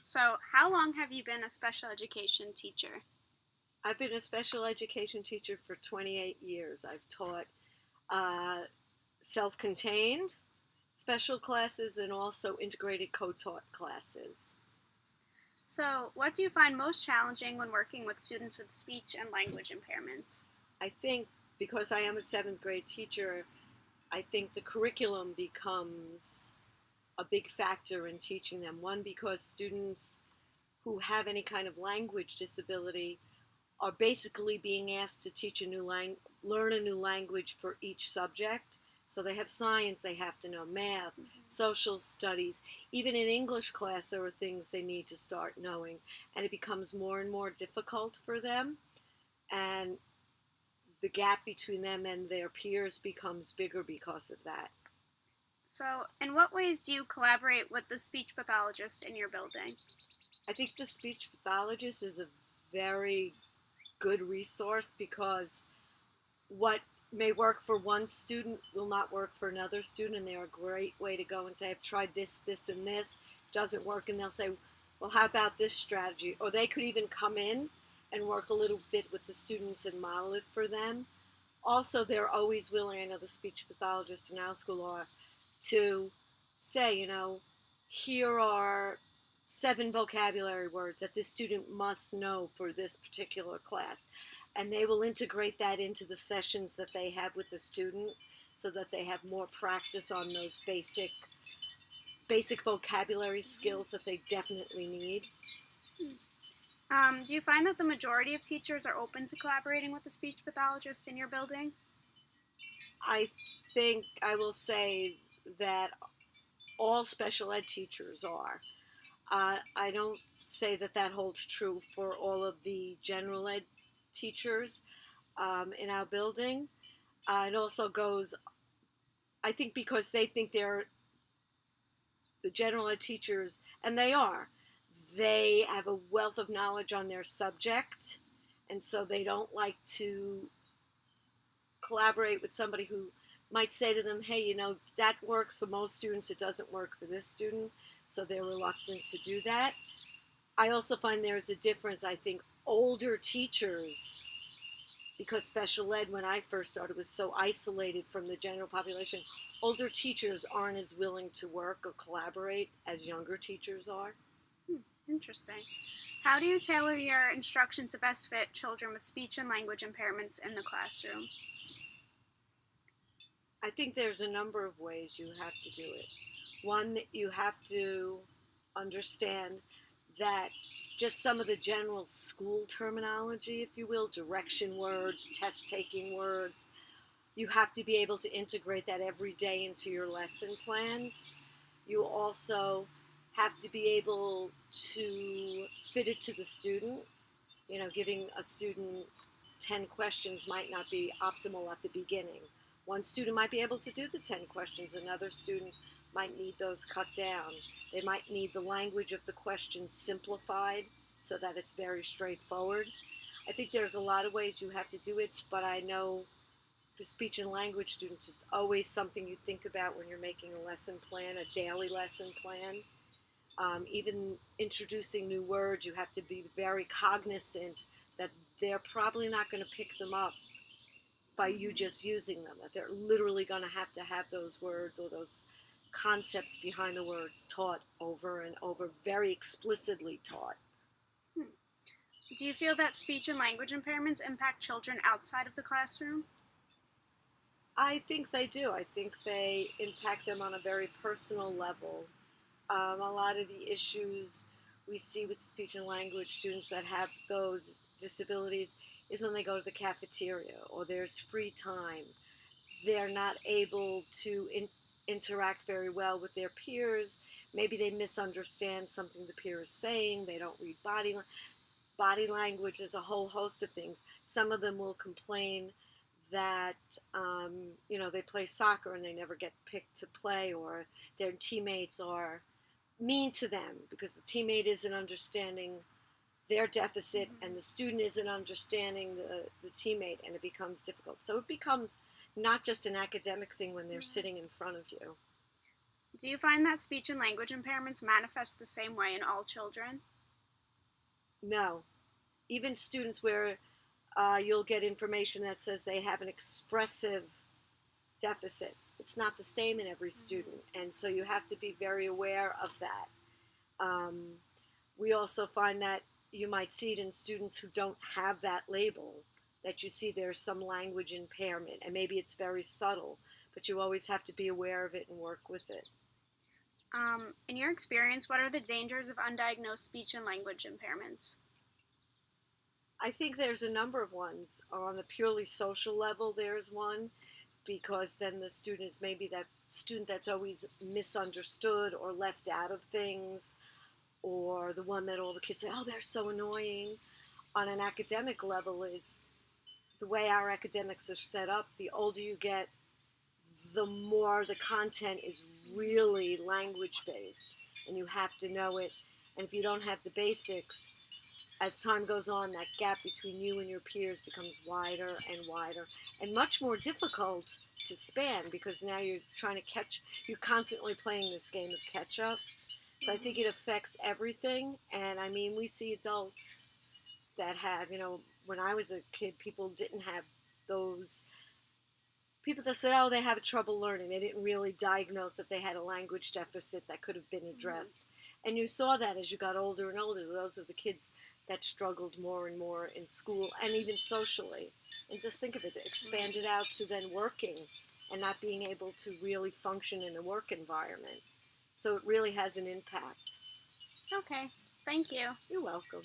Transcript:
So, how long have you been a special education teacher? I've been a special education teacher for 28 years. I've taught uh, self contained special classes and also integrated co taught classes. So, what do you find most challenging when working with students with speech and language impairments? I think because I am a seventh grade teacher, I think the curriculum becomes a big factor in teaching them. One, because students who have any kind of language disability are basically being asked to teach a new learn a new language for each subject. So they have science, they have to know math, social studies. Even in English class, there are things they need to start knowing, and it becomes more and more difficult for them. And the gap between them and their peers becomes bigger because of that. So, in what ways do you collaborate with the speech pathologist in your building? I think the speech pathologist is a very good resource because what may work for one student will not work for another student, and they're a great way to go and say, I've tried this, and this doesn't work, and they'll say, well, how about this strategy? Or they could even come in and work a little bit with the students and model it for them. Also, they're always willing, I know the speech pathologists in our school are, to say, here are 7 vocabulary words that this student must know for this particular class. And they will integrate that into the sessions that they have with the student so that they have more practice on those basic vocabulary skills that they definitely need. Do you find that the majority of teachers are open to collaborating with the speech pathologist in your building? I think I will say that all special ed teachers are. I don't say that that holds true for all of the general ed teachers in our building. It also goes, I think, because they think they're the general ed teachers, and they have a wealth of knowledge on their subject, and so they don't like to collaborate with somebody who might say to them, hey, that works for most students, it doesn't work for this student, so they're reluctant to do that. I also find there's a difference. I think older teachers, because special ed when I first started was so isolated from the general population, older teachers aren't as willing to work or collaborate as younger teachers are. Interesting. How do you tailor your instruction to best fit children with speech and language impairments in the classroom? I think there's a number of ways you have to do it. One, that you have to understand that just some of the general school terminology, if you will, direction words, test taking words, you have to be able to integrate that every day into your lesson plans. You also have to be able to fit it to the student. Giving a student 10 questions might not be optimal at the beginning. One student might be able to do the 10 questions, another student might need those cut down. They might need the language of the question simplified so that it's very straightforward. I think there's a lot of ways you have to do it, but I know for speech and language students, it's always something you think about when you're making a lesson plan, a daily lesson plan. Even introducing new words, you have to be very cognizant that they're probably not going to pick them up by you just using them, that they're literally going to have those words or those concepts behind the words taught over and over, very explicitly taught. Hmm. Do you feel that speech and language impairments impact children outside of the classroom? I think they do. I think they impact them on a very personal level. A lot of the issues we see with speech and language students that have those disabilities is when they go to the cafeteria or there's free time. They're not able to interact very well with their peers. Maybe they misunderstand something the peer is saying. They don't read body language. There's a whole host of things. Some of them will complain that they play soccer and they never get picked to play, or their teammates are mean to them because the teammate isn't understanding their deficit and the student isn't understanding the teammate, and it becomes difficult. So it becomes not just an academic thing when they're sitting in front of you. Do you find that speech and language impairments manifest the same way in all children? No. Even students where you'll get information that says they have an expressive deficit, it's not the same in every student. And so you have to be very aware of that. Um, we also find that you might see it in students who don't have that label, that you see there's some language impairment, and maybe it's very subtle, but you always have to be aware of it and work with it. In your experience, what are the dangers of undiagnosed speech and language impairments? I think there's a number of ones. On the purely social level, there's one, because then the student is maybe that student that's always misunderstood or left out of things, or the one that all the kids say, oh, they're so annoying. On an academic level, is the way our academics are set up, the older you get, the more the content is really language based, and you have to know it. And if you don't have the basics, as time goes on, that gap between you and your peers becomes wider and wider and much more difficult to span, because now you're constantly playing this game of catch up. So I think it affects everything. And I mean, we see adults that have, when I was a kid, people didn't have those. People just said, oh, they have trouble learning. They didn't really diagnose that they had a language deficit that could have been addressed. And you saw that as you got older and older. Those are the kids that struggled more and more in school and even socially. And just think of it, expanded out to then working and not being able to really function in the work environment. So it really has an impact. Okay, thank you. You're welcome.